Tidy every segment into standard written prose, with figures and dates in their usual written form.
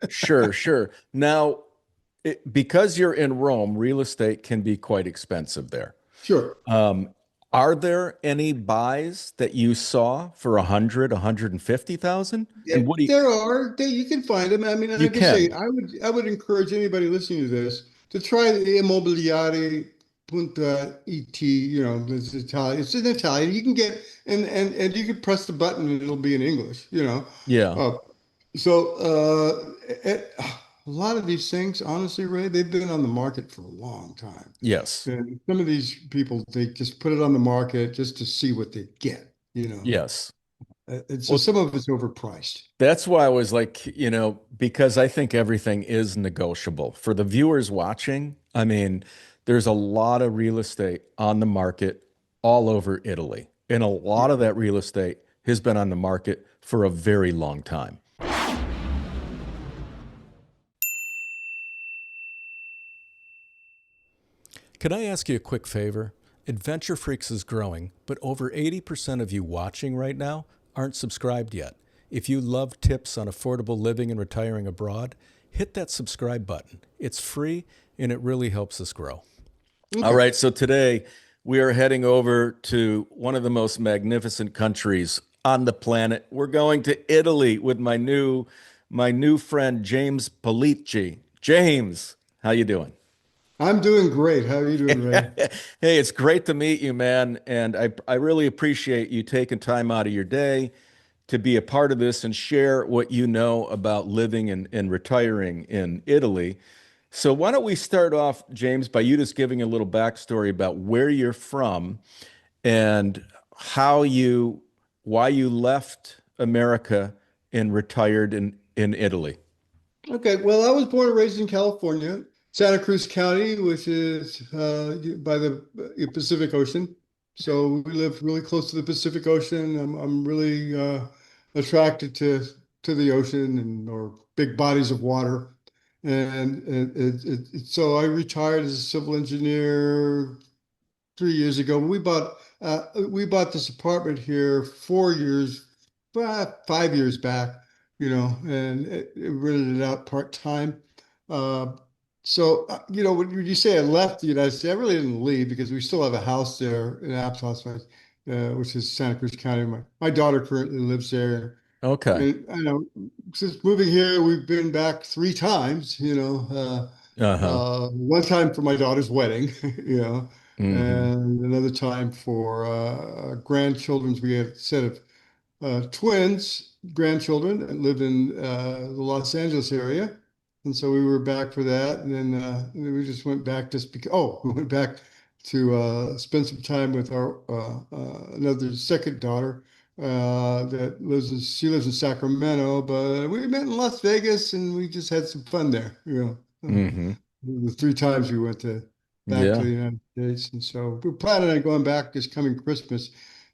Sure, sure. Now, because you're in Rome, real estate can be quite expensive there. Sure. Um, are there any buys that you saw for 100, 150,000? Yeah, And what do there are. You can find them. I mean, you like I say, can? I would encourage anybody listening to this to try the immobiliare.it. It's Italian. It's in Italian. You can get and you can press the button and it'll be in English. Yeah. Uh, a lot of these things, honestly, Ray, they've been on the market for a long time. Yes. And some of these people, they just put it on the market just to see what they get. Yes. And so Well, some of it's overpriced. that's why I was like, because I think everything is negotiable. For the viewers watching, I mean, there's a lot of real estate on the market all over Italy. And a lot of that real estate has been on the market for a very long time. Can I ask you a quick favor? Adventure Freaks is growing, but over 80% of you watching right now aren't subscribed yet. If you love tips on affordable living and retiring abroad, hit that subscribe button. It's free and it really helps us grow. All Okay. right, so today we are heading over to one of the most magnificent countries on the planet. We're going to Italy with my new friend James Polici. James, how you doing? I'm doing great. How are you doing, Ray? Hey, it's great to meet you, man. And I really appreciate you taking time out of your day to be a part of this and share what you know about living and retiring in Italy. So, why don't we start off, James, by you just giving a little backstory about where you're from and why you left America and retired in Italy. Okay. Well, I was born and raised in California, Santa Cruz County, which is by the Pacific Ocean. So we live really close to the Pacific Ocean. I'm really attracted to the ocean and or big bodies of water. So I retired as a civil engineer 3 years ago. We bought this apartment here 4 years, 5 years back, and it rented it out part time. Uh, when you say I left the United States, I really didn't leave because we still have a house there in Aptos, which is Santa Cruz County. My daughter currently lives there. Okay. And I know since moving here, we've been back 3 times, Uh-huh. one time for my daughter's wedding, Hmm. and another time for grandchildren's. We had a set of twins, grandchildren that lived in the Los Angeles area. And so we were back for that. And then we just went back just because, we went back to spend some time with our another second daughter she lives in Sacramento, but we met in Las Vegas and we just had some fun there, Hmm. the 3 times we went back to Yeah. the United States. And so we're planning on going back this coming Christmas.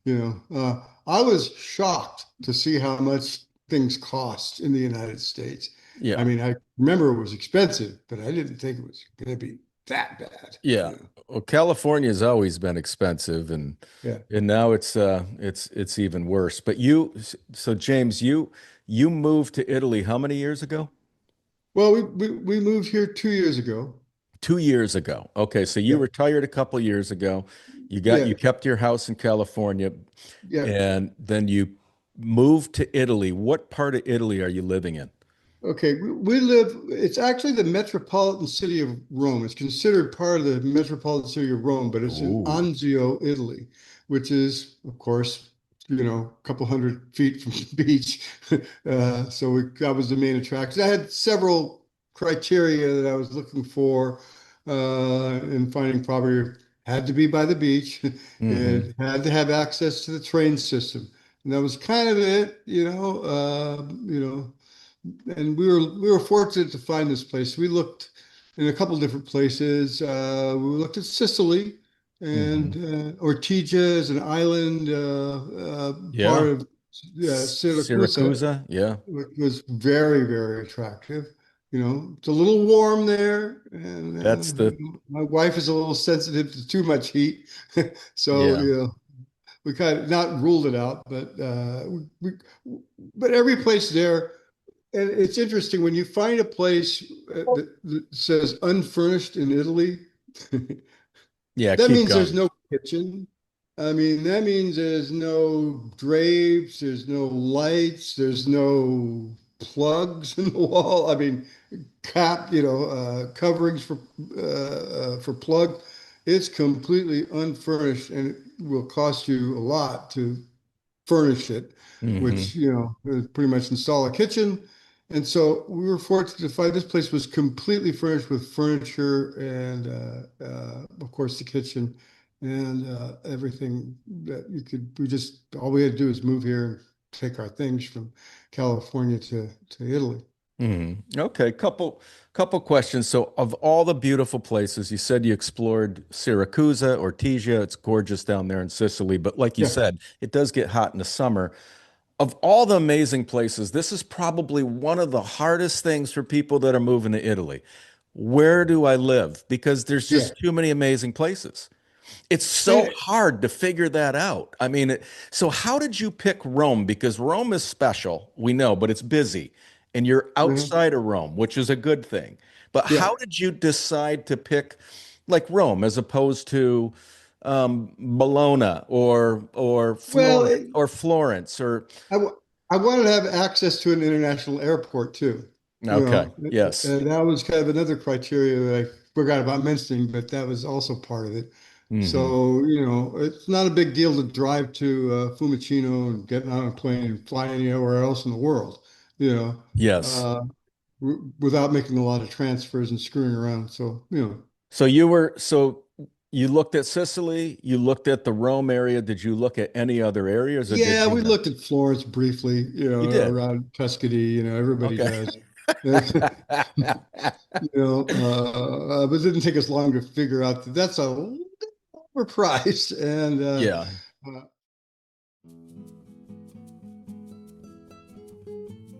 I was shocked to see how much things cost in the United States. I Yeah. mean, I remember it was expensive, but I didn't think it was going to be that bad. Yeah. Well, California has always been expensive Yeah. and now it's even worse. But so James, you moved to Italy how many years ago? Well, we moved here 2 years ago. 2 years ago. Okay, so you Yeah. retired a couple years ago. You Yeah. kept your house in California Yeah. and then you moved to Italy. What part of Italy are you living in? Okay, it's actually the metropolitan city of Rome. It's considered part of the metropolitan city of Rome, but it's in Ooh. Anzio, Italy, which is, of course, a couple hundred feet from the beach. That was the main attraction. I had several criteria that I was looking for in finding property. Had to be by the beach. Hmm. It had to have access to the train system. And that was kind of it, and we were fortunate to find this place. We looked in a couple different places. We looked at Sicily and Hmm. Ortigia is an island part Yeah. of Syracuse, Syracuse? Yeah. which was very, very attractive. It's a little warm there, and That's the my wife is a little sensitive to too much heat, so yeah. we kind of not ruled it out, but every place there. And it's interesting when you find a place that says unfurnished in Italy, Yeah, that keep means there's going. no kitchen. I mean, that means there's no drapes, there's no lights, there's no plugs in the wall. I mean, coverings for plug. It's completely unfurnished, and it will cost you a lot to furnish it, Hmm. which, pretty much install a kitchen. And so we were fortunate to find this place was completely furnished with furniture and, of course, the kitchen and everything that you could. All we had to do is move here and take our things from California to Italy. Okay, couple questions. So, of all the beautiful places, you said you explored Syracuse, Ortigia. It's gorgeous down there in Sicily, but like you Yeah. said, it does get hot in the summer. Of all the amazing places, this is probably one of the hardest things for people that are moving to Italy. Where do I live? Because there's Yeah. just too many amazing places. It's so And hard to figure that out. I mean, so how did you pick Rome? Because Rome is special, we know, but it's busy, and you're uh, outside of Rome, which is a good thing. But yeah. how did you decide to pick like Rome as opposed to Bologna Well, or Florence or I wanted to have access to an international airport too, okay, yes. and that was kind of another criteria that I forgot about mentioning, but that was also part of it. Hmm. So, it's not a big deal to drive to Fiumicino and get on a plane and fly anywhere else in the world, you know, Yes. uh, without making a lot of transfers and screwing around. So, So you looked at Sicily, you looked at the Rome area. Did you look at any other areas or did yeah, you we not? looked at Florence briefly, You did. around Tuscany, everybody Okay. does. But it didn't take us long to figure out that that's a little overpriced. And Yeah. uh,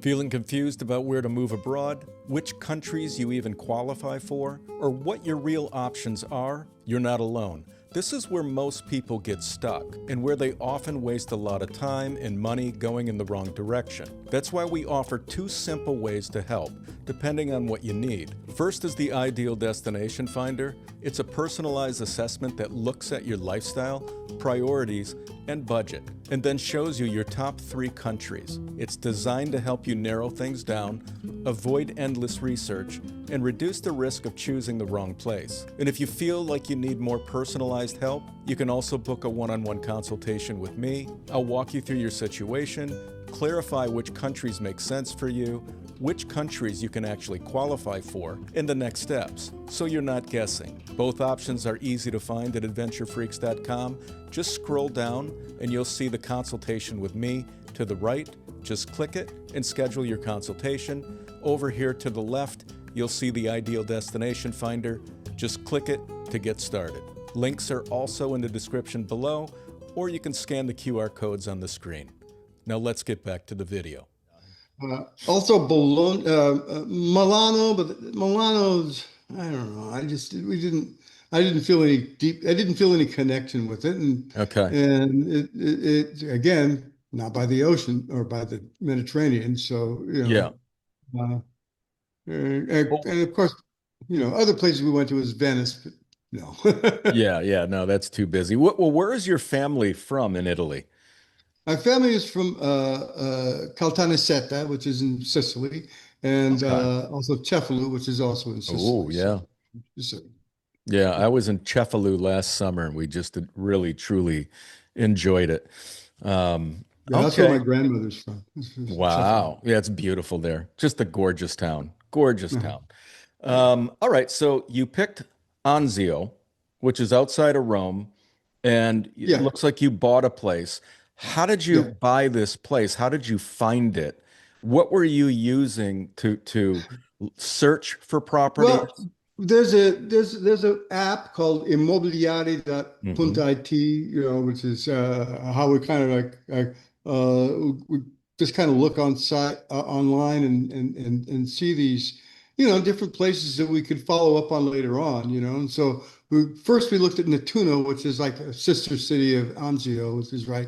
Feeling confused about where to move abroad, which countries you even qualify for, or what your real options are? You're not alone. This is where most people get stuck and where they often waste a lot of time and money going in the wrong direction. That's why we offer two simple ways to help, depending on what you need. First is the Ideal Destination Finder. It's a personalized assessment that looks at your lifestyle, priorities, and budget, and then shows you your top 3 countries. It's designed to help you narrow things down, avoid endless research, and reduce the risk of choosing the wrong place. And if you feel like you need more personalized help, you can also book a one-on-one consultation with me. I'll walk you through your situation, clarify which countries make sense for you, which countries you can actually qualify for, and the next steps, so you're not guessing. Both options are easy to find at adventurefreaks.com. Just scroll down and you'll see the consultation with me to the right. Just click it and schedule your consultation. Over here to the left, you'll see the Ideal Destination Finder. Just click it to get started. Links are also in the description below, or you can scan the QR codes on the screen. Now let's get back to the video. Also Bologna, Milano, but Milano's, I don't know. I didn't feel any connection with it. Okay. And again, not by the ocean or by the Mediterranean. So, Yeah. and of course, other places we went to was Venice, but no. Yeah, yeah, no, that's too busy. Well, where is your family from in Italy? My family is from Caltanissetta, which is in Sicily, and Okay. also Cefalù, which is also in Oh, Sicily. yeah. So, Yeah, yeah, I was in Cefalù last summer and we just really, truly enjoyed it. yeah, that's where my Okay. grandmother's from. Is Cefalù. Wow. Yeah, it's beautiful there. Just a gorgeous town. Gorgeous Uh-huh. town. Yeah, All right. So you picked Anzio, which is outside of Rome, and it yeah, looks like you bought a place. How did you yeah. buy this place? How did you find it? What were you using to search for properties? Well, there's a app called Hmm. immobiliari.it, which is how we kind of we just kind of look on site online and see these, different places that we could follow up on later on, And so we looked at Nettuno, which is like a sister city of Anzio, which is right,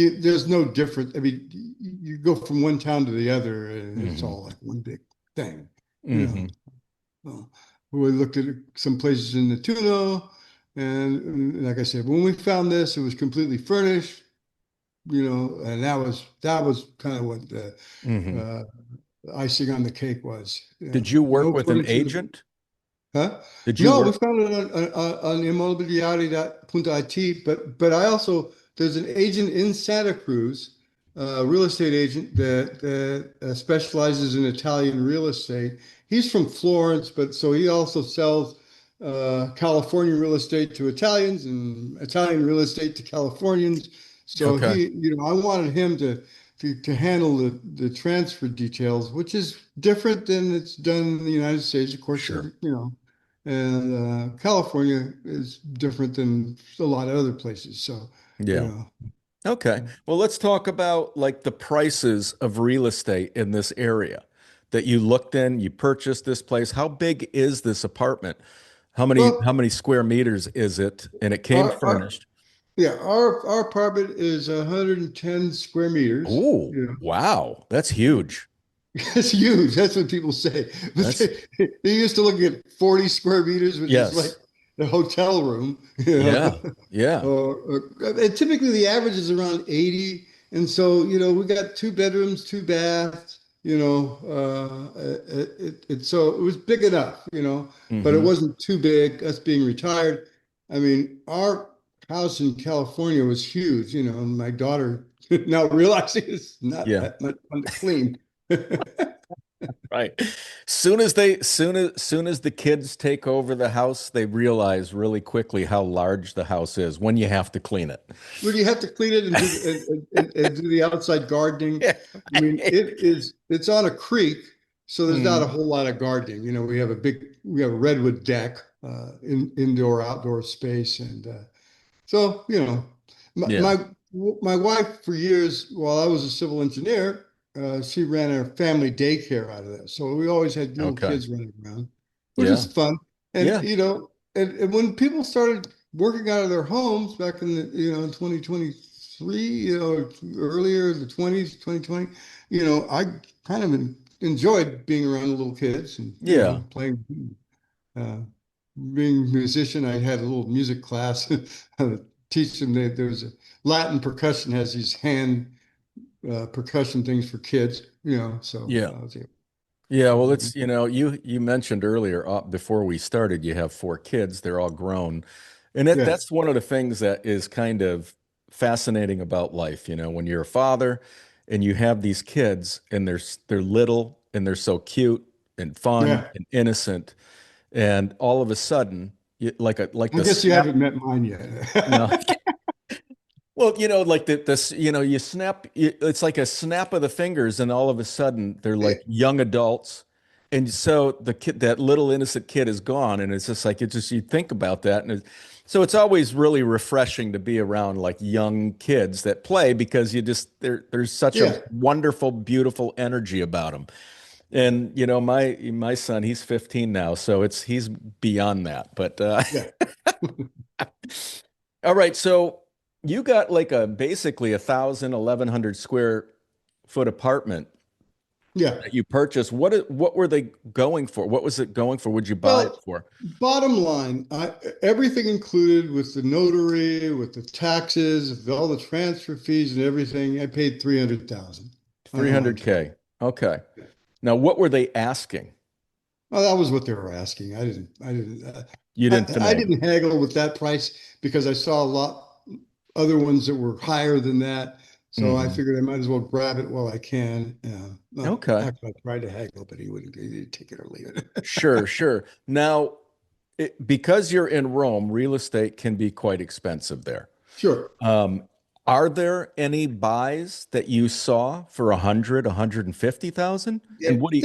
there's no difference. I mean, you go from one town to the other, and it's Hmm. all like one big thing, you know. Hmm. So we looked at some places in the Tuna, and like I said, when we found this, it was completely furnished, and that was kind of what the Hmm. uh, icing on the cake was. Did you work No with an furniture. agent? Huh? Did you No, we work? found it on immobiliare.it, but I also there's an agent in Santa Cruz, a real estate agent that specializes in Italian real estate. He's from Florence, but so he also sells California real estate to Italians and Italian real estate to Californians. So Okay. I wanted him to handle the transfer details, which is different than it's done in the United States. Of course, Sure. and California is different than a lot of other places. So, you Yeah. know, Okay. Well, let's talk about like the prices of real estate in this area that you looked in, you purchased this place. How big is this apartment? How well, many square meters is it? And it came our furnished. yeah, our apartment is 110 square meters. Oh, wow. That's huge. It's huge. That's what people say. But That's they used to look at 40 square meters, which is like yes. the hotel room, Yeah. Yeah. and typically the average is around 80. And so, we got two bedrooms, two baths, so it was big enough, but it Hmm. wasn't too big, us being retired. I mean, our house in California was huge, and my daughter now realizing it's not Yeah. that much fun to clean. Right. Soon as the kids take over the house, they realize really quickly how large the house is when you have to clean it. Where you have to clean it and and do the outside gardening. Yeah. I mean, it's on a creek, so there's not a Mm. whole lot of gardening. We have a redwood deck, indoor outdoor space, and so, my, Yeah. my my wife for years, while I was a civil engineer, she ran a family daycare out of that. So we always had little Okay. kids running around, which was Yeah. fun. And Yeah. and when people started working out of their homes back in in 2023, earlier the 20s, 2020, I kind of enjoyed being around the little kids and Yeah. playing. Uh, Being a musician, I had a little music class. Teach them that there's a Latin percussion has these hand percussion things for kids, so Yeah. I was able. Yeah, well, it's, you mentioned earlier before we started, you have four kids, they're all grown. And Yeah, that's one of the things that is kind of fascinating about life, when you're a father and you have these kids and they're little and they're so cute and fun yeah. and innocent, and all of a sudden, like I the guess you snap, haven't met mine yet. no. Well, like this, you it's like a snap of the fingers, and all of a sudden they're Yeah, like young adults. And so the kid, that little innocent kid is gone. And it's just like, you think about that. So it's always really refreshing to be around like young kids that play because there's such a yeah, wonderful, beautiful energy about them. And, my son, he's 15 now. So he's beyond that. But, yeah, all right, so you got like basically 1,100 square foot apartment yeah. that you purchased. What were they going for? What was it going for? Would you buy it Well, for? bottom line, everything included with the notary, with the taxes, with all the transfer fees and everything, I paid 300,000 on the line trip. 300K. Okay. Now, what were they asking? Well, that was what they were asking. You didn't I finagle. didn't haggle with that price because I saw a lot other ones that were higher than that. So I Hmm. figured I might as well grab it while I can. Not Okay. actually, I tried to haggle, but he wouldn't. He'd take it or leave it. Sure, sure. Now, because you're in Rome, real estate can be quite expensive there. Sure. Um, are there any buys that you saw for 150,000? Yeah, And what do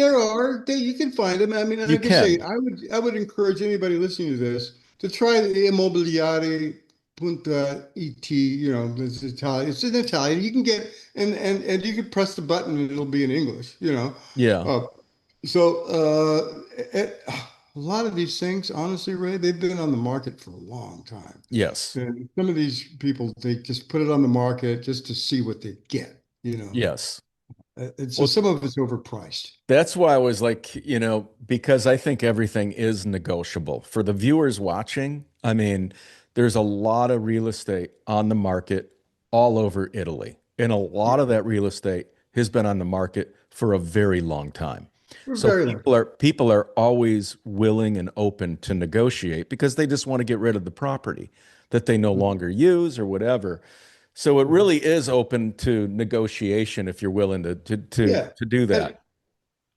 you can find them. I mean, you like I say, can? I would encourage anybody listening to this to try the immobiliare.it. It's Italian. It's in Italian. You can get and you can press the button and it'll be in English. Yeah. Uh, so a lot of these things, honestly, Ray, they've been on the market for a long time. Yes. And some of these people, they just put it on the market just to see what they get, you know. Yes. And so Well, some of it's overpriced. that's why I was like, because I think everything is negotiable. For the viewers watching, I mean, there's a lot of real estate on the market all over Italy. And a lot Yeah, of that real estate has been on the market for a very long time. we're So very lucky. people are always willing and open to negotiate because they just want to get rid of the property that they no Mhm. longer use or whatever. So it Mhm. really is open to negotiation if you're willing Yeah. to do And that.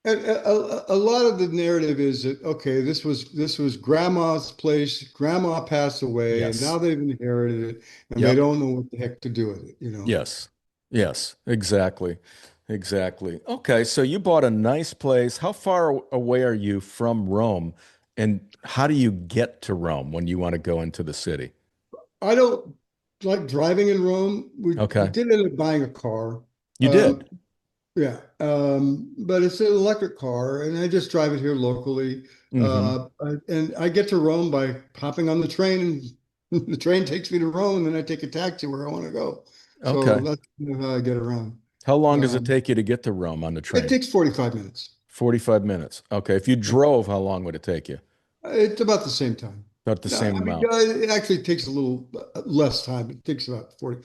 a lot of the narrative is that okay, this was grandma's place. Grandma passed away, and Yes. now they've inherited it, and they Yep. don't know what the heck to do with it. Yes. Yes. Exactly. Exactly. Okay. So you bought a nice place. How far away are you from Rome? And how do you get to Rome when you want to go into the city? I don't like driving in Rome. We Okay. did end up buying a car. You Um, did. yeah, but it's an electric car, and I just drive it here locally. Hmm. And I get to Rome by hopping on the train, and the train takes me to Rome, and then I take a taxi where I want to go. So Okay. that's how I get around. How long does it Um, take you to get to Rome on the it train? takes 45 minutes. 45 minutes. Okay. If you drove, how long would it take you? It's about the same time. About the No, same I mean, amount. it actually takes a little less time. It takes about 40.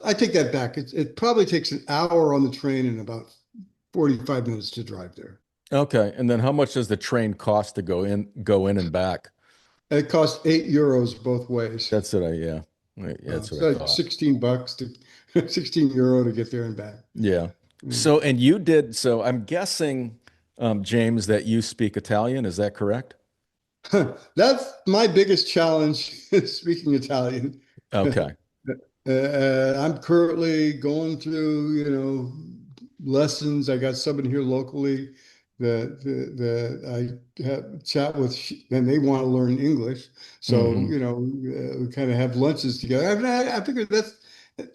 I take that back. It probably takes an hour on the train and about 45 minutes to drive there. Okay. And then how much does the train cost to go in and back? It costs €8 both ways. That's what yeah. Yeah, that's what I So like thought. 16 bucks to €16 to get there and back. Yeah. Mm. So, and you did, so I'm guessing, James, that you speak Italian. Is that correct? That's my biggest challenge speaking Italian. Okay. I'm currently going through, lessons. I got someone here locally that I have chat with, and they want to learn English. So, Hmm. we kind of have lunches together. I figured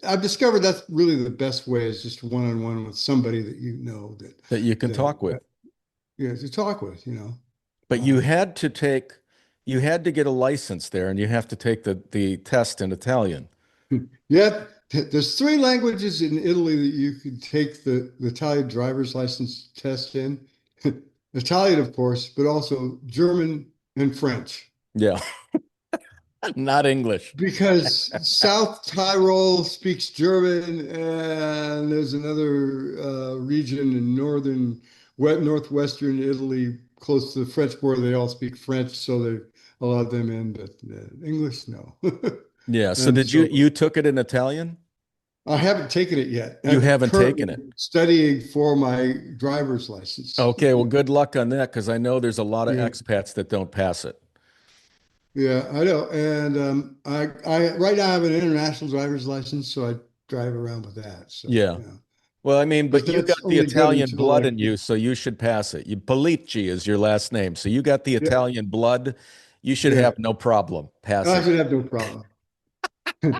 I've discovered that's really the best way is just one-on-one with somebody that you know That you can talk with. to talk with. But Um, you had to get a license there and you have to take the test in Italian. Yeah, there's three languages in Italy that you could take the Italian driver's license test in. Italian, of course, but also German and French. Yeah. Not English. Because South Tyrol speaks German, and there's another region in northwestern Italy, close to the French border. They all speak French, so they allowed them in, but English, no. Yeah. So And did you so you took it in Italian? I haven't taken it yet. You I'm haven't taken currently it. studying for my driver's license. Okay, well, good luck on that because I know there's a lot of Yeah, expats that don't pass it. yeah, I know. And I right now I have an international driver's license, so I drive around with that. So, Yeah. Well, I mean, but but you that's got the only good Italian until blood I, in you, so you should pass it. You Polici is your last name, so you got the yeah, Italian blood. You should yeah, have no problem I passing. should have no problem. I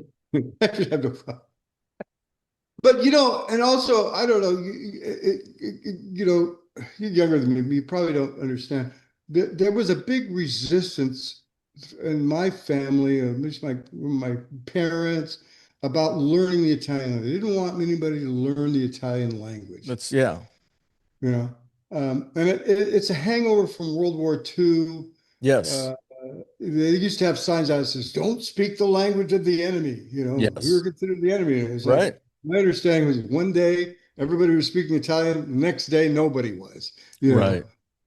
should have no problem. But and also I don't know, you're younger than me. You probably don't understand. There was a big resistance in my family, at least my parents, about learning the Italian. They didn't want anybody to learn the Italian language. That's yeah. You know, and it's a hangover from World War II. Yes. Uh, they used to have signs out that says, "Don't speak the language of the enemy." We were Yes. considered the enemy. And it was like Right. my understanding was one day everybody was speaking Italian, the next day nobody was. You know, Right.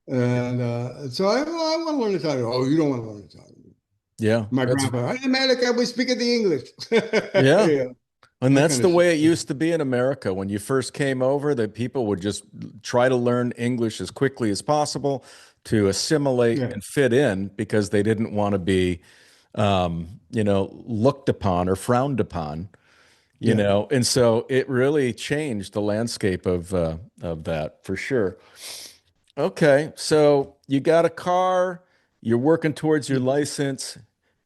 and so I want to learn Italian. Oh, you don't want to learn Italian. Yeah. My That's grandpa, in America, we speak the English. yeah. Yeah, And that that's kind the of shit. way it used to be in America. When you first came over, that people would just try to learn English as quickly as possible to assimilate Yeah, and fit in because they didn't want to be, looked upon or frowned upon, yeah. And so it really changed the landscape of that for sure. Okay, so you got a car, you're working towards your license,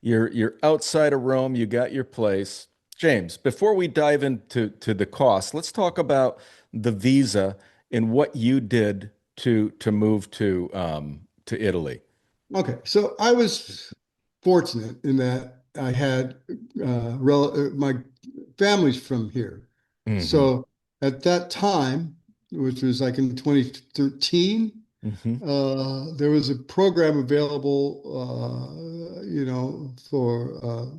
you're outside of Rome, you got your place. James, before we dive into the cost, let's talk about the visa and what you did to move to Italy. Okay, so I was fortunate in that I had my family's from here. Hmm. So at that time, which was like in 2013, Hmm. there was a program available, for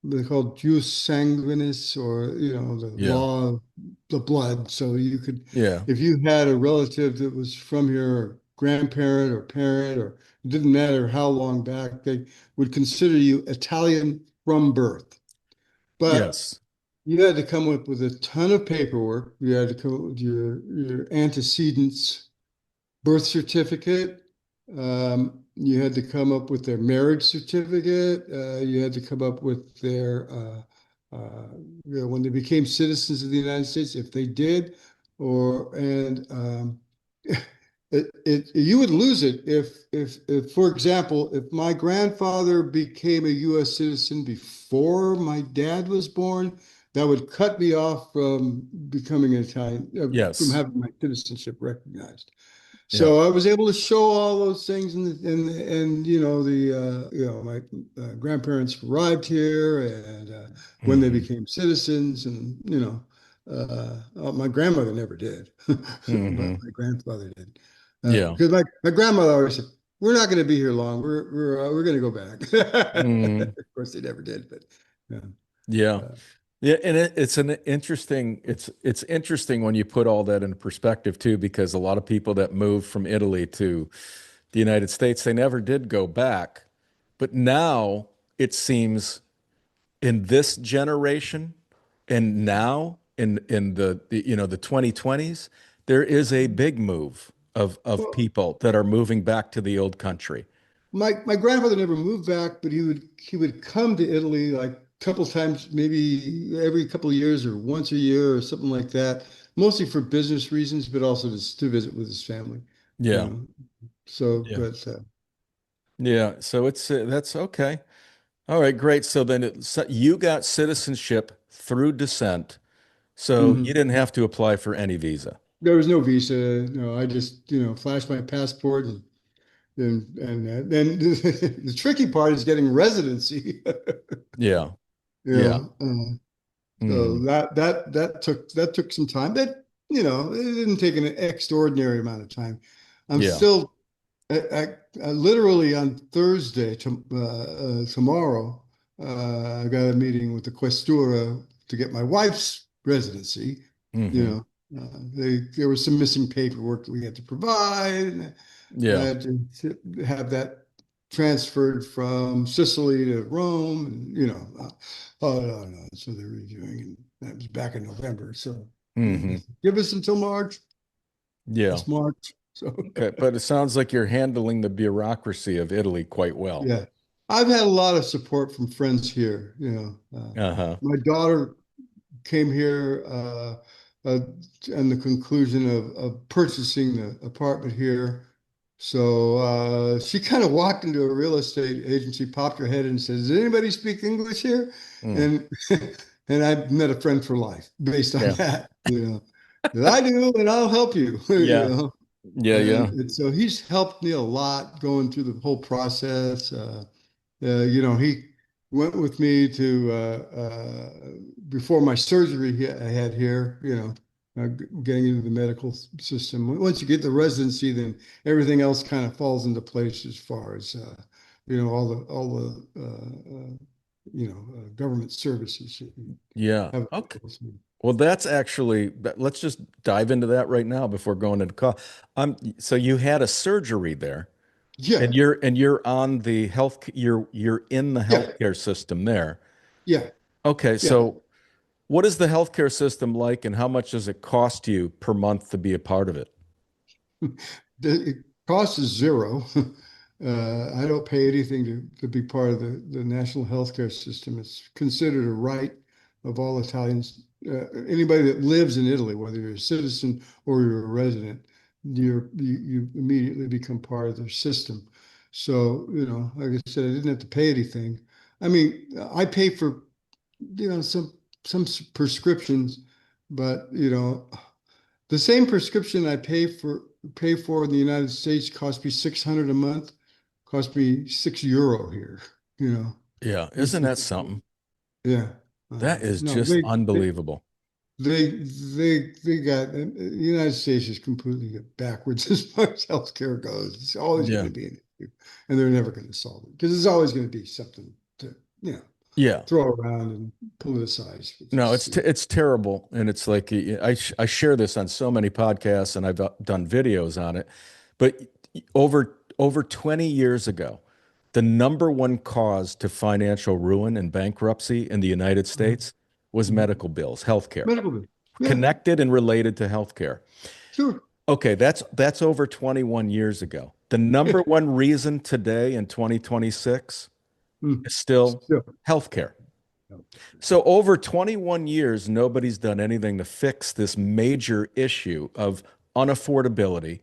they called jus sanguinis, or the Yeah. law of the blood. So you could, Yeah. if you had a relative that was from your grandparent or parent, or it didn't matter how long back, they would consider you Italian from birth. But Yes. you had to come up with a ton of paperwork. You had to come up with your antecedents, birth certificate. You had to come up with their marriage certificate. You had to come up with their, when they became citizens of the United States, if they did, and you would lose it if, for example, if my grandfather became a U.S. citizen before my dad was born, that would cut me off from becoming an Italian, from Yes. having my citizenship recognized. Yeah. So I was able to show all those things, and my grandparents arrived here, and when they Hmm. became citizens, and my grandmother never did, but Hmm. my grandfather did, Yeah. because my grandmother always said, "We're not going to be here long. We're going to go back." Mm. Of course, they never did, but yeah. Yeah. Uh, Yeah, and it's an interesting it's interesting when you put all that in perspective too, because a lot of people that moved from Italy to the United States, they never did go back. But now it seems in this generation and now in the 2020s, there is a big move of well, people that are moving back to the old country. my grandfather never moved back, but he would come to Italy like a couple times, maybe every couple of years or once a year or something like that, mostly for business reasons, but also to visit with his family, you Yeah. know. So, Yeah. but Yeah, so it's that's okay. All right, great. So then so you got citizenship through descent, so you mhm. didn't have to apply for any visa. There was no visa. No, I just, flashed my passport, and then the tricky part is getting residency. Yeah. You Yeah. know, so Hmm. that took some time. It didn't take an extraordinary amount of time. I'm Yeah. still literally on Thursday tomorrow. I got a meeting with the Questura to get my wife's residency. You Hmm. know, there was some missing paperwork that we had to provide. I Yeah. had to have that transferred from Sicily to Rome, and oh no, no. So they're reviewing, and that was back in November. So they Hmm. said, give us until March. Yeah. It's March, so Okay, but it sounds like you're handling the bureaucracy of Italy quite well. yeah. I've had a lot of support from friends here. Uh-huh. My daughter came here and the conclusion of purchasing the apartment here. So she kind of walked into a real estate agency, popped her head and says, "Does anybody speak English here?" Mm. And and I met a friend for life based on Yeah. that. That I do, and I'll help you. Yeah. Yeah, yeah. And so he's helped me a lot going through the whole process. He went with me to before my surgery I had here, getting into the medical system. Once you get the residency, then everything else kind of falls into place as far as all the government services that you Yeah. have Okay. available to you. Well, that's actually, let's just dive into that right now before going into call. So you had a surgery there and Yeah, you're on the health, you're in the yeah, healthcare system there. yeah, Okay, yeah. so what is the healthcare system like and how much does it cost you per month to be a part of it? The cost is zero. I don't pay anything to be part of the national healthcare system. It's considered a right of all Italians. Anybody that lives in Italy, whether you're a citizen or you're a resident, you immediately become part of their system. So, like I said, I didn't have to pay anything. I mean, I pay for, some prescriptions, but the same prescription I pay for in the United States cost me 600 a month. cost me €6 here, you know. Yeah. It's Isn't just, that something? yeah. That is No, just unbelievable. they got the United States is completely backwards as far as healthcare goes. It's always going Yeah. to be an issue, and they're never going to solve it because there's always going to be something to, you know, Yeah. throw around and politicize, which No, is, it's terrible, and it's like I share this on so many podcasts, and I've done videos on it. But over 20 years ago, the number one cause to financial ruin and bankruptcy in the United States was Mhm. medical bills, healthcare, Medical bill. Yeah, connected and related to healthcare. sure. Okay, that's over 21 years ago. The number one reason today in 2026 Mm. is still Still. healthcare. No. So over 21 years, nobody's done anything to fix this major issue of unaffordability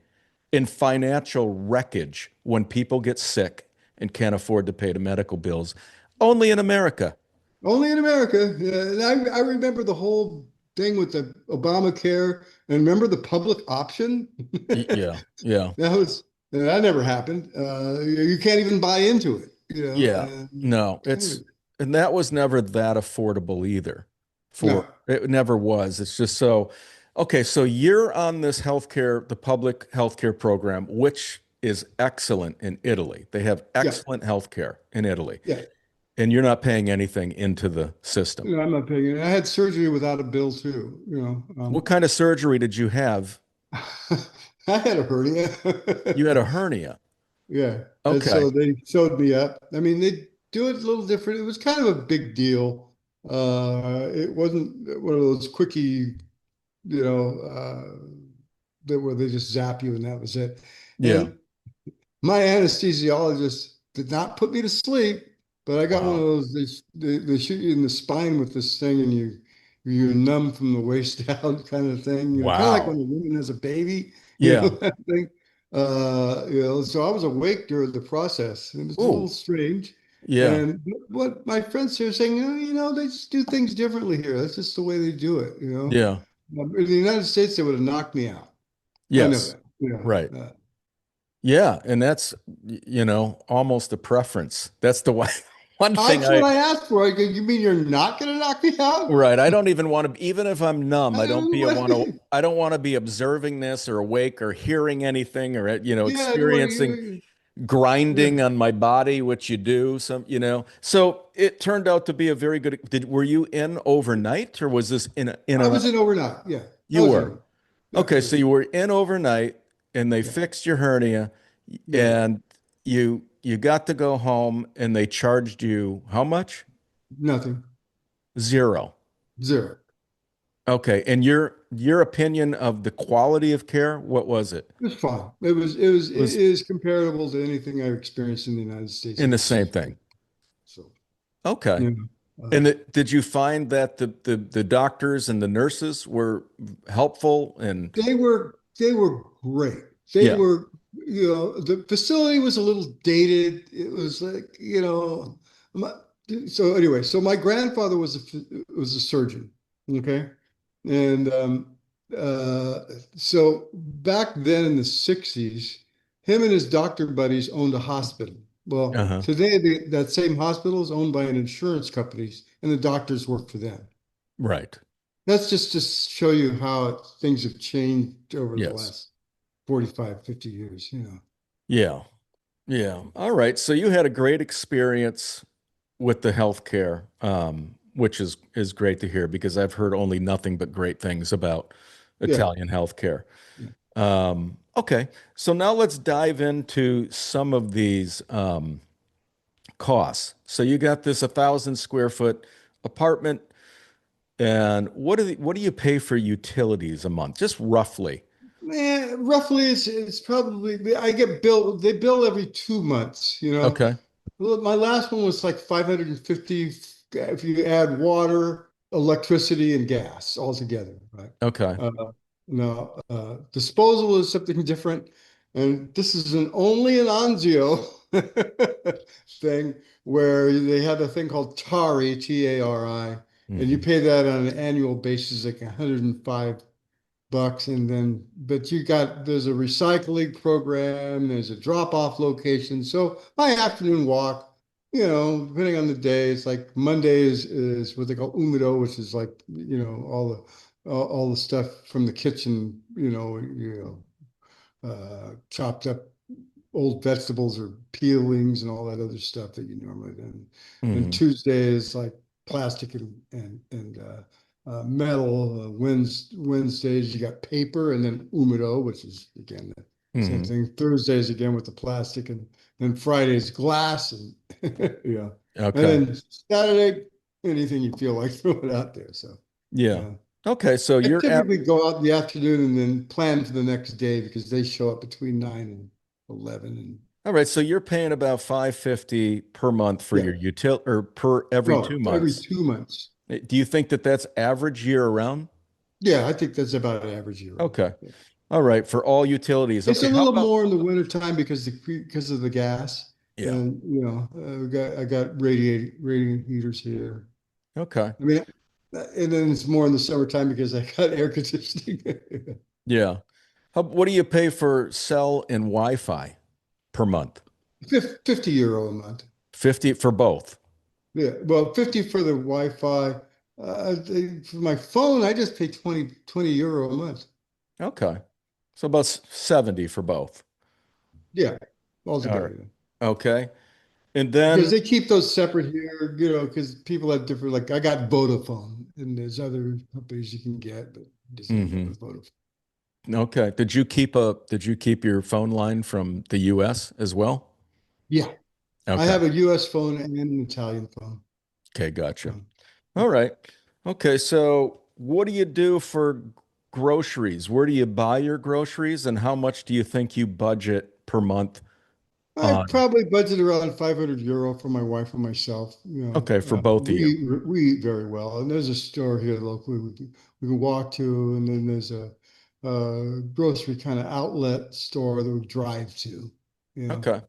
and financial wreckage when people get sick and can't afford to pay the medical bills. Only in America. Only in America. Yeah, and I remember the whole thing with the Obamacare, and remember the public option? Yeah, yeah, That never happened. You can't even buy into it, you know. yeah. No, Anyway, and that was never that affordable either. no, It never was. It's just so, okay, so you're on this healthcare, the public healthcare program, which is excellent in Italy. They have yeah, excellent healthcare in Italy, yeah. and you're not paying anything into the system. I'm not paying it. I had surgery without a bill too, you know. What kind of surgery did you have? I had a hernia. You had a hernia. Yeah. And Okay. so they sewed me up. I mean, they do it a little different. It was kind of a big deal. It wasn't one of those quickie, you know, that where they just zap you and that was it. Yeah. And my anesthesiologist did not put me to sleep, but I got one of Wow. those, they shoot you in the spine with this thing and you're numb from the waist down kind of thing, you know, kind of like when Wow. a woman has a baby, you know, Yeah. that thing. So I was awake during the process. It was a little Oh, strange. yeah. And what my friends here are saying, oh, you know, they just do things differently here. That's just the way they do it, you know. Yeah. In the United States, they would have knocked me out. I know Yes. that. Yeah. Right. Yeah, and that's, almost a preference. That's the one, one thing That's I, what I asked for. I go, you mean you're not going to knock me out? right. I don't even want to, even if I'm numb, What? I don't want to be observing this or awake or hearing anything or, Yeah, I don't want experiencing you. Yeah, grinding on my body, which you do So it turned out to be a very good, were you in overnight or was this in I and was out? in overnight. Yeah, I You was in were. overnight. Yeah, Okay, yeah, so you were in overnight and they yeah, fixed your hernia yeah. and you got to go home and they charged you how much? Nothing. Zero. Zero. Okay, and your opinion of the quality of care, what was it? It was fine. It It was is comparable to anything I've experienced in the United States in the same overseas. thing. So, Okay. you know, And did you find that the doctors and the nurses were helpful and they were great. They yeah. were, you know, the facility was a little dated. It was like, you know, my, so anyway, so my grandfather was a surgeon, okay, and uh, so back then in the '60s, him and his doctor buddies owned a hospital. Well, Uh-huh. today that same hospital is owned by an insurance company, and the doctors work for them. Right. That's just to show you how things have changed over the Yes. last 45, 50 years, you know. Yeah. Yeah. All right. So you had a great experience with the healthcare, which is great to hear because I've heard only nothing but great things about Yeah. Italian healthcare. Yeah. Okay, so now let's dive into some of these costs. So you got this 1,000 square foot apartment, and what do you pay for utilities a month? Just roughly. Roughly it's probably I get billed, they bill every 2 months, you know. Okay. Well, my last one was like 550 if you add water, electricity, and gas all together, right? Okay. Now, disposal is something different, and this is only an Anzio thing where they have a thing called TARI, Tari, and you Hmm. pay that on an annual basis, like $105 bucks, and then but there's a recycling program, there's a drop-off location. So my afternoon walk, depending on the day, it's like Monday is what they call umido, which is like, all the stuff from the kitchen, chopped up old vegetables or peelings and all that other stuff that you normally do. And Hmm. Tuesday is like plastic and metal. Wednesdays you got paper, and then umido, which is again the same Hmm. thing. Thursdays again with the plastic, and then Fridays glass and yeah. And Okay. then Saturday, anything you feel like throw it out there. So Yeah. yeah. Okay. So I you're at, typically go out in the afternoon and then plan for the next day because they show up between 9 and 11. And all right. So you're paying about 550 per month for yeah, your util or per every two no, every months. 2 months. Do you think that that's average year around? Yeah, I think that's about an average year round. Okay. Yeah. All right. For all utilities. It's Okay. a How little about, more in the wintertime because of the gas. yeah. And I got radiant heaters here. Okay. I mean, and then it's more in the summertime because I got air conditioning. Yeah. What do you pay for cell and Wi-Fi per month? 50 euro a month. 50 for both. Yeah, well, 50 for the Wi-Fi. For my phone, I just pay 20 euro a month. Okay. So about 70 for both. Yeah, All right. altogether. Yeah. Okay. And Because then, they keep those separate here, because people have different, like I got Vodafone and there's other companies you can get, but just end up mhm. with Vodafone. Okay. Did you keep your phone line from the US as well? Yeah, I Okay. have a US phone and an Italian phone. Okay, gotcha. So, All right. Okay, so what do you do for groceries? Where do you buy your groceries and how much do you think you budget per month I on? probably budget around 500 euro for my wife and myself. Okay, for both of you. We eat very well, and there's a store here locally we can walk to, and then there's a grocery kind of outlet store that we drive to. Yeah, Okay.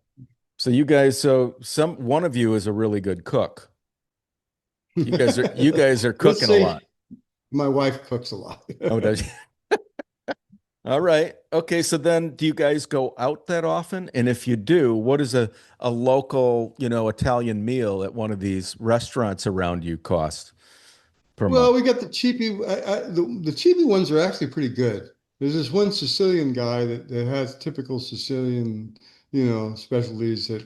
So you guys, so some one of you is a really good cook. You guys are let's cooking a say lot. my wife cooks a lot. Oh, does All right. Okay. So then do you guys go out that often? And if you do, what is a local, Italian meal at one of these restaurants around you cost per month? Well, we got the cheapy. The cheapy ones are actually pretty good. There's this one Sicilian guy that has typical Sicilian, specialties that,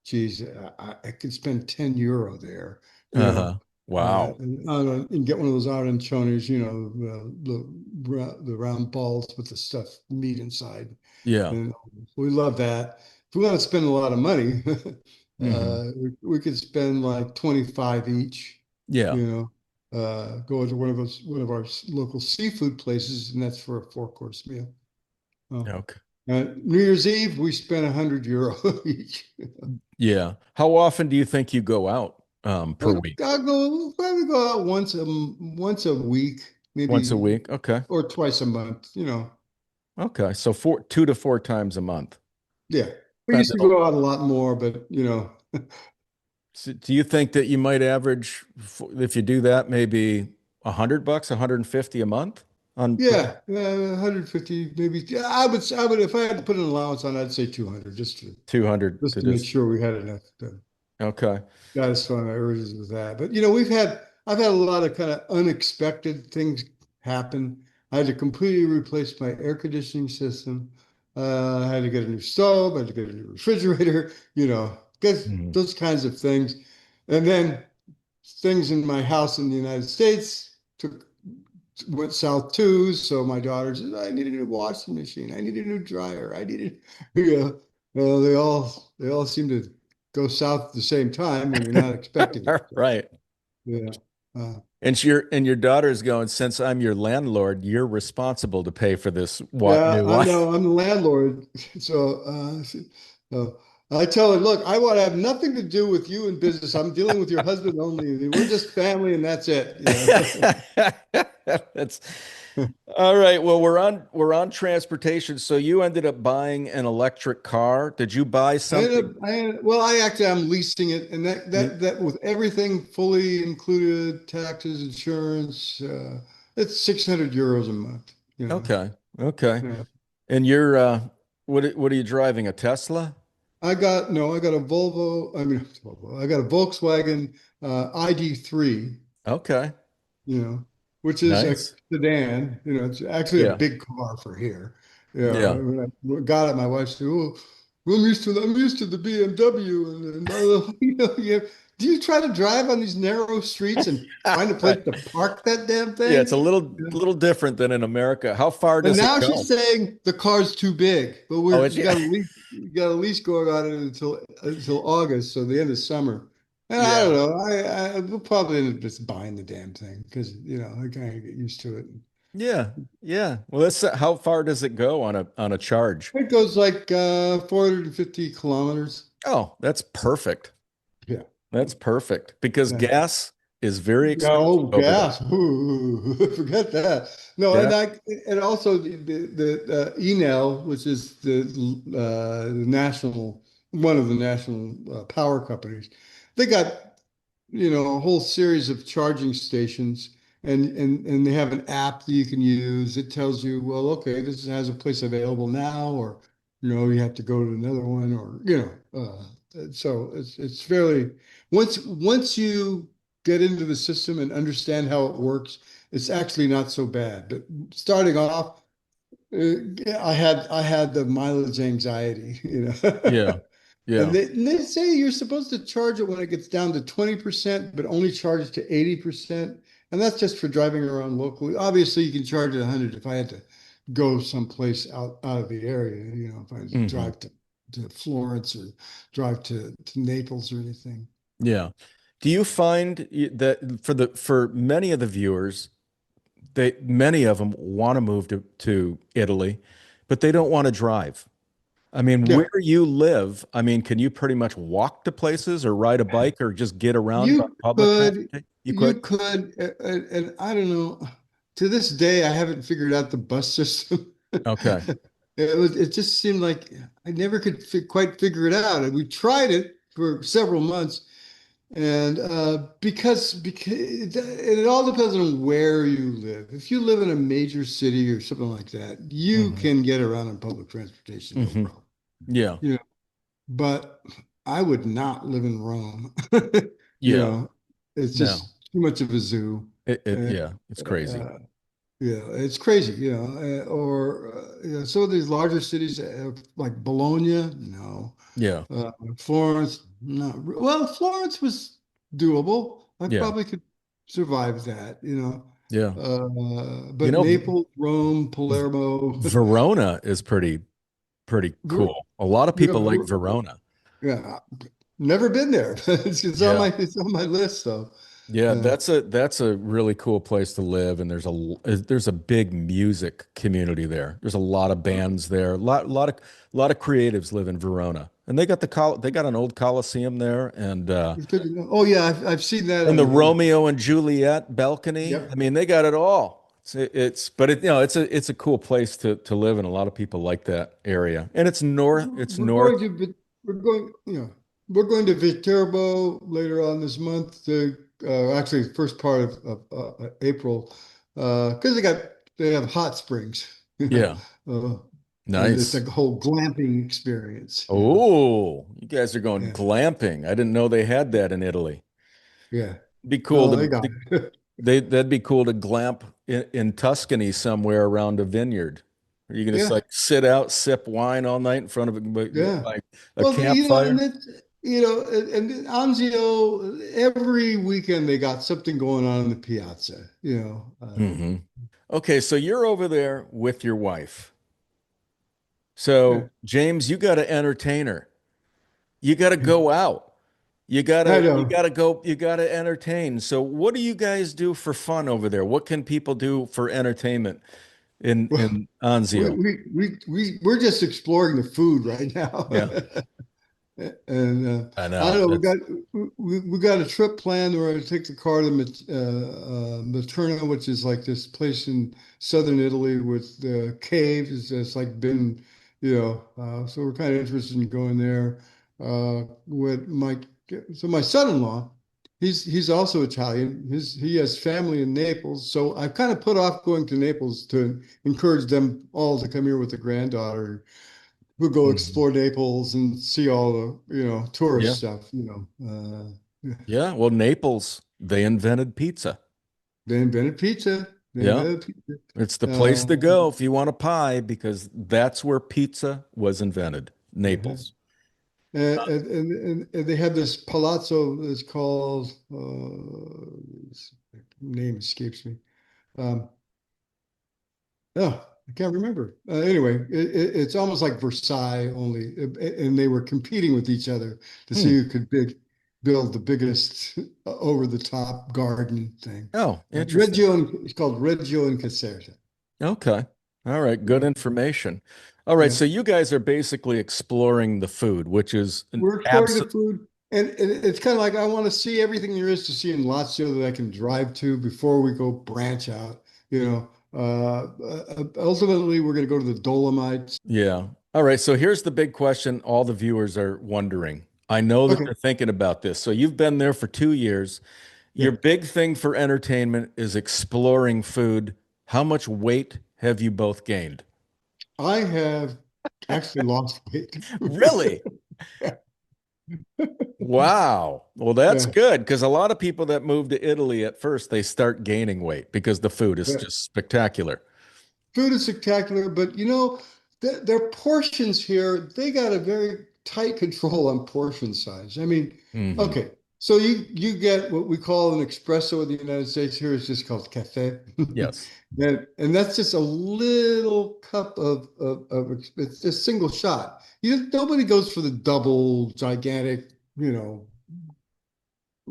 geez, I could spend 10 euro there, Uh-huh. Wow. and get one of those arancioni, the round balls with the stuffed meat inside. Yeah. And we love that. If we want to spend a lot of money, Hmm. we could spend like 25 each, Yeah. you go to one of our local seafood places, and that's for a four-course meal. Oh. Okay. New Year's Eve, we spent 100 euro each. Yeah. How often do you think you go out per week? Probably go out once a week, Once a maybe, week? Okay. or twice a month, Okay. So 2 to 4 times a month. Yeah. We Spend used it to all. go out a lot more, but So do you think that you might average, if you do that, maybe $100, 150 a month on yeah, 150 maybe. Yeah, I would if I had to put an allowance on, I'd say 200 200 just to to make just, sure we had enough to okay. satisfy my urges with that. But I've had a lot of kind of unexpected things happen. I had to completely replace my air conditioning system. I had to get a new stove. I had to get a new refrigerator. Get Mhm. those kinds of things, and then things in my house in the United States went south too. So my daughter said, I need a new washing machine. I need a new dryer. I needed, you know, well, they all seem to go south at the same time when you're not expecting it. So, Right. yeah. Uh, And your daughter's going, since I'm your landlord, you're responsible to pay for this what yeah, new I one. know. I'm the landlord. So I tell her, look, I want to have nothing to do with you in business. I'm dealing with your husband only. We're just family and that's it. That's all right. Well, we're on transportation. So you ended up buying an electric car. Did you buy something? Well, I'm leasing it, and that You, that that with everything fully included, taxes, insurance, it's 600 euros a month. you know. Okay. Okay. Yeah. And you're what are you driving? A Tesla? I got no, I got a Volvo. I mean, Volvo. I got a Volkswagen ID3, Okay. you know, which is a Nice. sedan. You know, it's actually a Yeah. big car for here. You know, Yeah. when I got it, my wife said, "Oh, I'm used to the BMW." And you know, do you try to drive on these narrow streets and find a place to park that damn Yeah, it's a thing? little different than in America. How far And does it now go? she's saying the car's too big, but Oh, it's we yeah. got a lease going on it until August, so the end of summer. And I don't Yeah. know, I we'll probably end up just buying the damn thing because you know I kind of get used to it. Yeah. Yeah. Well, that's how far does it go on a charge? It goes like 450 kilometers. Oh, that's perfect. Yeah. That's perfect because Yeah. gas is very Yeah, expensive oh, over there. gas. Ooh, forget that. No, Yeah. and also the Enel, which is the national one of the national power companies, they got a whole series of charging stations, and they have an app that you can use. It tells you, well, okay, this has a place available now, or you have to go to another one, or so it's fairly once you get into the system and understand how it works, it's actually not so bad. But starting off, I had the mileage anxiety, Yeah. And Yeah. they say you're supposed to charge it when it gets down to 20%, but only charge it to 80%. And that's just for driving around locally. Obviously, you can charge it 100 if I had to go someplace out of the area, if I had to Hmm. drive to Florence or drive to Naples or anything. Yeah. Do you find that for many of the viewers, many of them want to move to Italy, but they don't want to drive. I mean, Yeah, where you live, I mean, can you pretty much walk to places or ride a bike or just get around by you public could, transportation? You could? and I don't know. To this day, I haven't figured out the bus system. Okay. It just seemed like I never could quite figure it out. And we tried it for several months, and because it all depends on where you live. If you live in a major city or something like that, you Hmm. can get around on public transportation, no Hmm. problem. Yeah. You know, but I would not live in Rome. You Yeah. know, it's No. just too much of a zoo. And, Yeah, it's crazy. yeah, it's crazy, or some of these larger cities like Bologna, no. Yeah. Florence, not well. Florence was doable. I Yeah. probably could survive that, Yeah. You But know, Naples, Rome, Palermo, Verona is pretty Ver- cool. A lot of yeah, people like Verona. yeah, never been there. Yeah. It's on my list though. Yeah, Uh, that's a really cool place to live, and there's a big music community there. There's a lot of bands there. A lot of creatives live in Verona, and they got an old Coliseum there, oh yeah, I've seen that and the on. Romeo and Juliet balcony. I Yep. mean, they got it all. But it's a cool place to live, and a lot of people like that area. And it's north. It's We're north. going to we're going we're going to Viterbo later on this month. Actually, the first part of April, because they have hot springs, Yeah, uh, and it's nice. like a whole glamping experience. Oh, you guys are going Yeah, glamping. I didn't know they had that in Italy. yeah. Be cool No, they to got it. that'd be cool to glamp in Tuscany somewhere around a vineyard. Are you gonna just Yeah, like sit out, sip wine all night in front of yeah. like a Well, and campfire? and Anzio, every weekend they got something going on in the piazza. Hmm. Okay, so you're over there with your wife. Yeah. So James, you got to entertain her. You got to go out. You I gotta you know. gotta go, you gotta entertain. So what do you guys do for fun over there? What can people do for entertainment Well, in Anzio? we're just exploring the food right now. Yeah, And I I don't know. know, That's we got a trip planned. We're going to take the car to Materna, which is like this place in southern Italy with the caves. It's like been, so we're kind of interested in going there. With my son-in-law, he's also Italian. He has family in Naples, so I've kind of put off going to Naples to encourage them all to come here with the granddaughter. We'll go Mhm. explore Naples and see all the, Yeah. tourist stuff, Yeah. Well, Naples, they invented pizza. They invented pizza. They Yeah. invented pizza. It's the place Uh, to go if you want a pie because that's where pizza was invented, uh-huh. Naples. And they have this palazzo that's called, name escapes me. Um, oh, I can't remember. Anyway, it's almost like Versailles only, and they were competing with each other to see Hmm. who could build the biggest over the top garden thing. Oh, interesting. Reggio, it's called Reggio and Caserta. Okay. All right. Good Yeah, information. All right. yeah. So you guys are basically exploring the food, which is an We're exploring the absolute. food, and it's kind of like I want to see everything there is to see in Lazio that I can drive to before we go branch out. Ultimately, we're going to go to the Dolomites. Yeah. All right. So here's the big question all the viewers are wondering. I know that Okay, they're thinking about this. So you've been there for 2 years. Your yeah, big thing for entertainment is exploring food. How much weight have you both gained? I have actually lost weight. Really? Wow. Well, that's Yeah, good because a lot of people that move to Italy at first, they start gaining weight because the food is yeah. just spectacular. Food is spectacular, but their portions here, they got a very tight control on portion size. I mean, Hmm. okay, so you get what we call an espresso in the United States. Here it's just called cafe. Yes. And that's just a little cup it's a single shot. Nobody goes for the double gigantic, you know,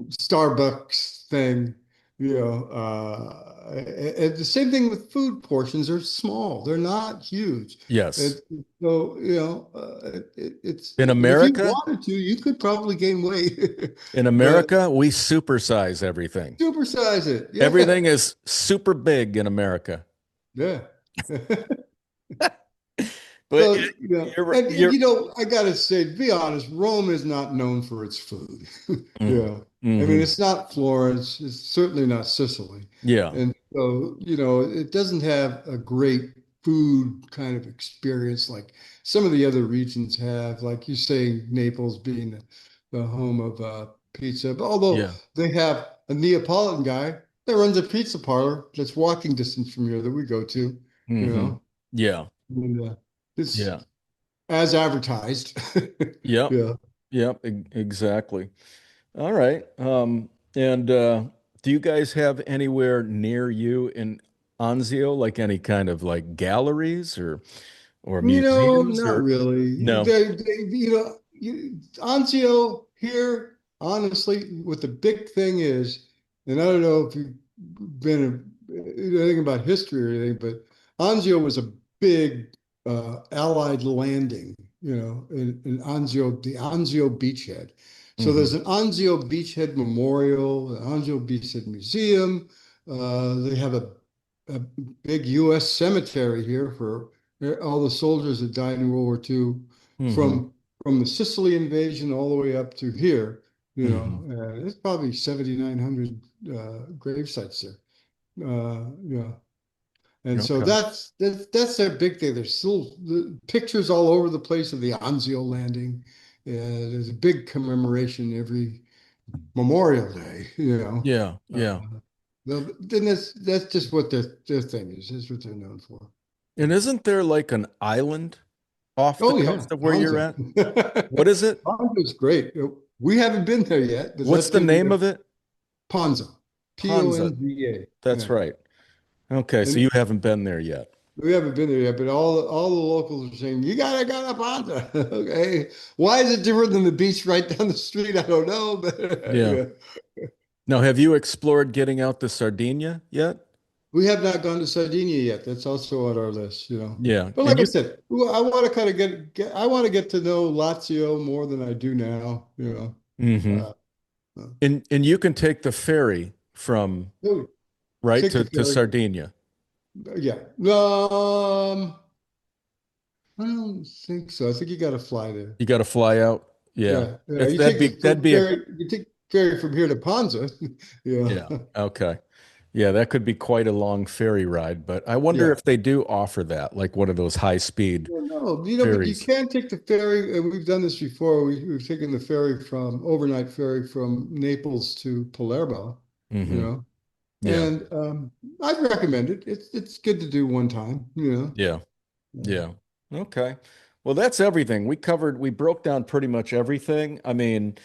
Starbucks thing, and the same thing with food portions are small. They're not huge. Yes. And so, In and if you America, wanted to, you could probably gain weight, in but America, we supersize everything. supersize it. Yeah. Everything is super big in America. Yeah. But So, and you're I gotta say, to be honest, Rome is not known for its food. mm, Yeah. I mean, hmm. it's not Florence, it's certainly not Sicily. Yeah. And so, it doesn't have a great food kind of experience like some of the other regions have, like you say, Naples being the home of pizza. But although Yeah. they have a Neapolitan guy that runs a pizza parlor that's walking distance from here that we go to, you Hmm. know. Yeah. And it's Yeah. as advertised. Yep. Yeah. Yep. Exactly. All right. And do you guys have anywhere near you in Anzio, like any kind of like galleries or museums Not or really. no? Anzio here, honestly, what the big thing is, and I don't know if you've been anything about history or anything, but Anzio was a big Allied landing, in Anzio, the Anzio beachhead. So there's Hmm. an Anzio beachhead memorial, an Anzio beachhead museum. They have a big U.S. cemetery here for all the soldiers that died in World War II Hmm. from from the Sicily invasion all the way up to here. Hmm. There's probably 7,900 grave sites there. Yeah, and so Okay. that's their big thing. There's still the pictures all over the place of the Anzio landing. There's a big commemoration every Memorial Day. Yeah. Uh, Yeah. then that's just what their thing is. That's what they're known for. And isn't there like an island off the Oh yeah, coast of where you're Anzio. at? What is it? Anzio's great. We haven't been there yet, but What's that's the going to be name of it? Ponza. Ponza. Ponza. That's Yeah. right. Okay, so And you haven't been there yet. we haven't been there yet, but all the locals are saying, you gotta go to Ponza. Okay. Why is it different than the beach right down the street? I don't know, but Yeah. yeah. Now, have you explored getting out to Sardinia yet? We have not gone to Sardinia yet. That's also on our list. Yeah. But And like I you said, I want to kind of I want to get to know Lazio more than I do now. hmm Uh, uh, and you can take the ferry from oh, right take the to ferry. Sardinia. Yeah. I don't think so. I think you got to fly there. You got to fly out. Yeah. Yeah. Yeah. If You take the that'd be a ferry. ferry from here to Ponza. Yeah. Yeah. Okay. Yeah, that could be quite a long ferry ride, but I wonder Yeah. if they do offer that, like one of those high speed Well, no, but you ferries. can take the ferry. We've done this before. We've taken the ferry from overnight ferry from Naples to Palermo, you Hmm. know, Yeah. and I'd recommend it. It's good to do one time, you know. Yeah. Yeah. Yeah. Okay. Well, that's everything. We broke down pretty much everything. I mean,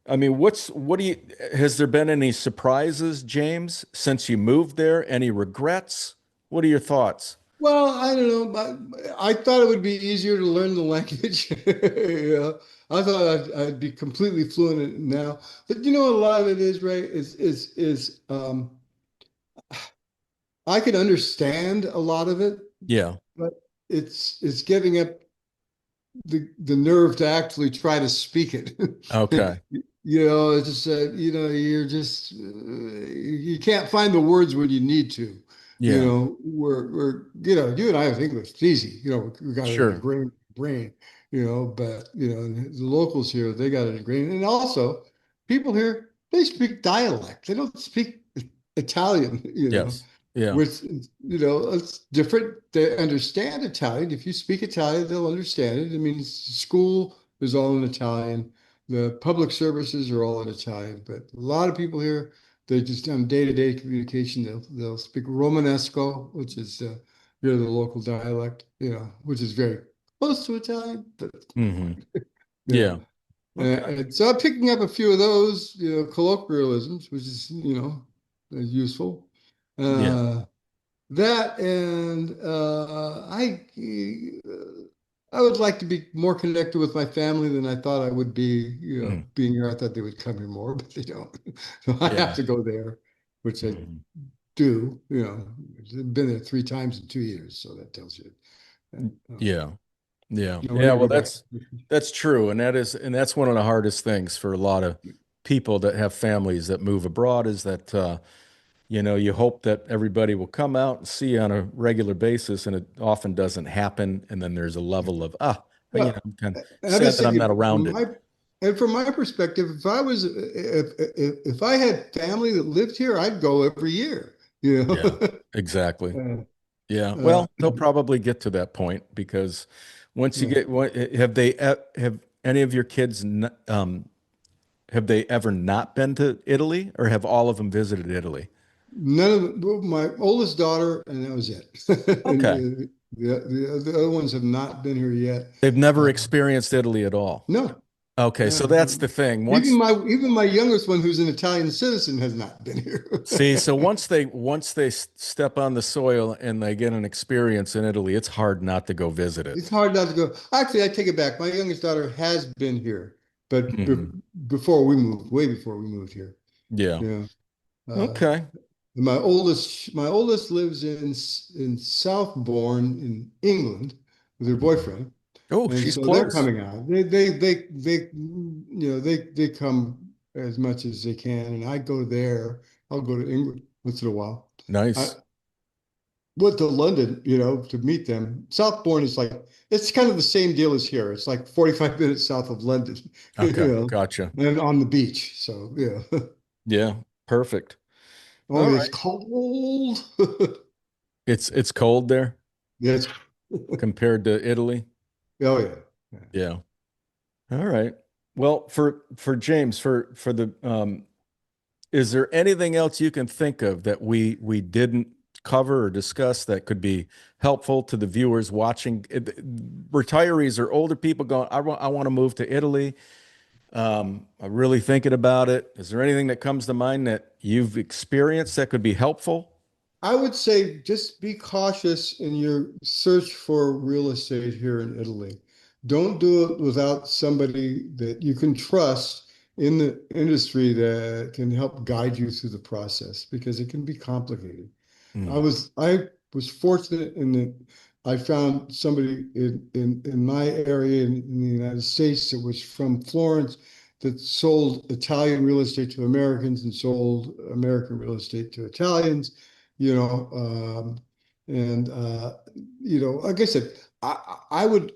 what do you, has there been any surprises, James, since you moved there? Any regrets? What are your thoughts? Well, I don't know. I thought it would be easier to learn the language. Yeah, I thought I'd be completely fluent in it now. But you know, a lot of it is right. Is I can understand a lot of it, Yeah. but it's getting up the nerve to actually try to speak it. Okay. You know, it's just you're just you can't find the words when you need to. You Yeah. know, you and I have English. It's easy. You know, we got it in the Sure. brain. You know, but the locals here they got it ingrained, and also people here they speak dialect. They don't speak Italian. You know, Yes. Yeah. which it's different. They understand Italian. If you speak Italian, they'll understand it. I mean, school is all in Italian. The public services are all in Italian, but a lot of people here, they just on day-to-day communication, they'll speak Romanesco, which is the local dialect, which is very close to Italian, but Hmm. yeah. Yeah. Okay. And so I'm picking up a few of those, colloquialisms, which is, useful. Yeah. Uh, that and I would like to be more connected with my family than I thought I would be. Mm. Being here, I thought they would come here more, but they don't. So I have Yeah. to go there, which I Hmm. do. I've been there 3 times in 2 years, so that tells you that. Yeah. Yeah. I'm Yeah. ready to Well, go back. that's true. And that's one of the hardest things for a lot of people that have families that move abroad is that you hope that everybody will come out and see you on a regular basis, and it often doesn't happen. And then there's a level of, Well, I'm kind of and I'm sad just that I'm not thinking around it. from my perspective, if I had family that lived here, I'd go every year. You Yeah, know. exactly. Yeah. Uh, Well, they'll probably get to that point because once you yeah. get, have any of your kids, have they ever not been to Italy, or have all of them visited Italy? None of well, my oldest daughter, and that was it. And Okay. the other ones have not been here yet. They've never Uh, experienced Italy at all. no, Okay, so that's no. the thing. Even Once my youngest one, who's an Italian citizen, has not been here. See, so once they step on the soil and they get an experience in Italy, it's hard not to go visit it. It's hard not to go. Actually, I take it back. My youngest daughter has been here, but Hmm. before we moved, way before we moved here. Yeah. Yeah. Uh, Okay. my oldest lives in Southbourne in England with her boyfriend, Oh, and she's so they're close. coming out. They come as much as they can, and I go there. I'll go to England once in a while. I Nice. went to London, to meet them. Southbourne is like it's kind of the same deal as here. It's like 45 minutes south of London, Okay. Gotcha. and on the beach. So yeah. Yeah. Perfect. Oh, All it's right. cold. It's cold there Yes. compared to Italy. Oh yeah. Yeah. Yeah. All right. Well, for James, for the is there anything else you can think of that we didn't cover or discuss that could be helpful to the viewers watching? Retirees or older people going, I want to move to Italy. I'm really thinking about it. Is there anything that comes to mind that you've experienced that could be helpful? I would say just be cautious in your search for real estate here in Italy. Don't do it without somebody that you can trust in the industry that can help guide you through the process because it can be complicated. Mm, I was fortunate in that I found somebody in my area in the United States that was from Florence that sold Italian real estate to Americans and sold American real estate to Italians, you know, and like I said, I would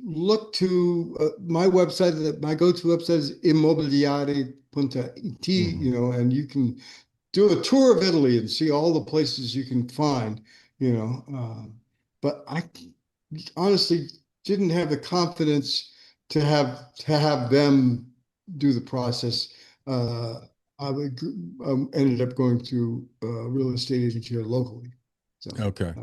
look to my website. That my go-to website is immobiliare.it. Hmm. And you can do a tour of Italy and see all the places you can find. You know, but I honestly didn't have the confidence to have them do the process. Uh, I ended up going to a real estate agent here locally. So. Okay.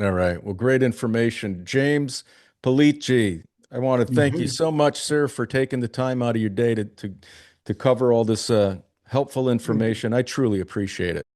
All right. Well, great information. James Polici, I want to thank you Mhm. so much, sir, for taking the time out of your day to cover all this helpful information. I truly appreciate it.